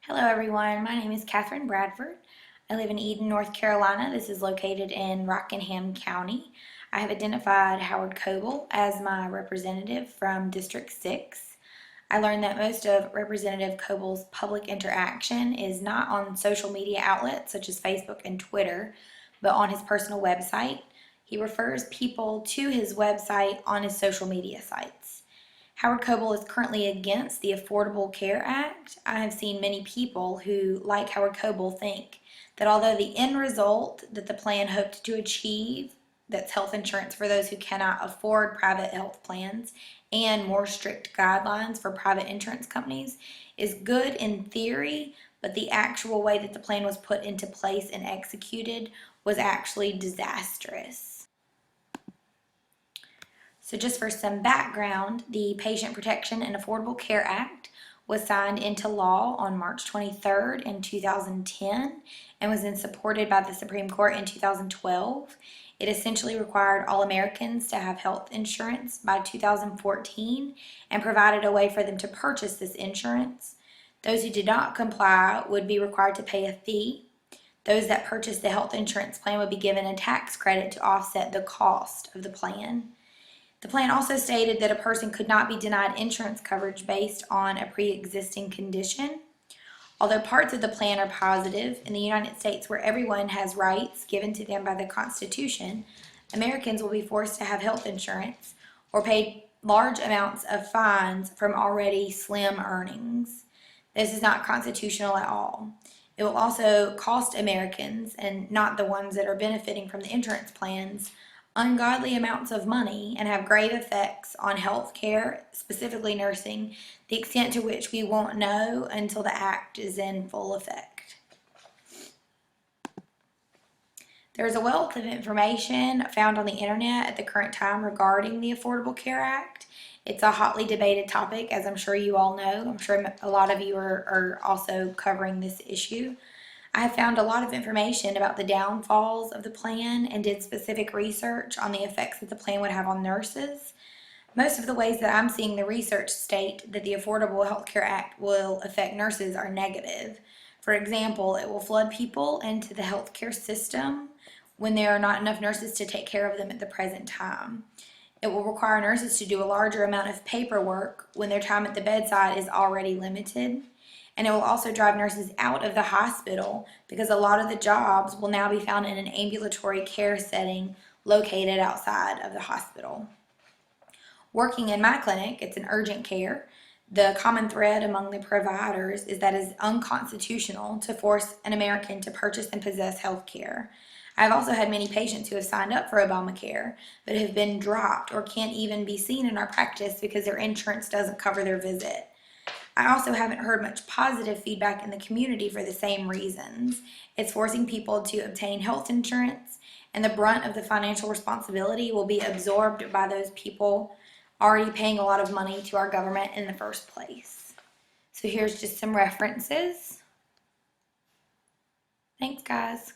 Hello everyone, my name is Catherine Bradford. I live in Eden, North Carolina. This is located in Rockingham County. I have identified Howard Coble as my representative from District 6. I learned that most of Representative Coble's public interaction is not on social media outlets such as Facebook and Twitter, but on his personal website. He refers people to his website on his social media sites. Howard Coble is currently against the Affordable Care Act. I have seen many people who, like Howard Coble, think that although the end result that the plan hoped to achieve, that's health insurance for those who cannot afford private health plans and more strict guidelines for private insurance companies, is good in theory, but the actual way that the plan was put into place and executed was actually disastrous. So just for some background, the Patient Protection and Affordable Care Act was signed into law on March 23rd in 2010 and was then supported by the Supreme Court in 2012. It essentially required all Americans to have health insurance by 2014 and provided a way for them to purchase this insurance. Those who did not comply would be required to pay a fee. Those that purchased the health insurance plan would be given a tax credit to offset the cost of the plan. The plan also stated that a person could not be denied insurance coverage based on a pre-existing condition. Although parts of the plan are positive, in the United States where everyone has rights given to them by the Constitution, Americans will be forced to have health insurance or pay large amounts of fines from already slim earnings. This is not constitutional at all. It will also cost Americans, and not the ones that are benefiting from the insurance plans, ungodly amounts of money and have grave effects on health care, specifically nursing, the extent to which we won't know until the act is in full effect. There's a wealth of information found on the internet at the current time regarding the Affordable Care Act. It's a hotly debated topic, as I'm sure you all know. I'm sure a lot of you are also covering this issue. I have found a lot of information about the downfalls of the plan and did specific research on the effects that the plan would have on nurses. Most of the ways that I'm seeing the research state that the Affordable Health Care Act will affect nurses are negative. For example, it will flood people into the healthcare system when there are not enough nurses to take care of them at the present time. It will require nurses to do a larger amount of paperwork when their time at the bedside is already limited. And it will also drive nurses out of the hospital because a lot of the jobs will now be found in an ambulatory care setting located outside of the hospital. Working in my clinic, it's an urgent care. The common thread among the providers is that it is unconstitutional to force an American to purchase and possess health care. I've also had many patients who have signed up for Obamacare but have been dropped or can't even be seen in our practice because their insurance doesn't cover their visit. I also haven't heard much positive feedback in the community for the same reasons. It's forcing people to obtain health insurance, and the brunt of the financial responsibility will be absorbed by those people already paying a lot of money to our government in the first place. So here's just some references. Thanks, guys.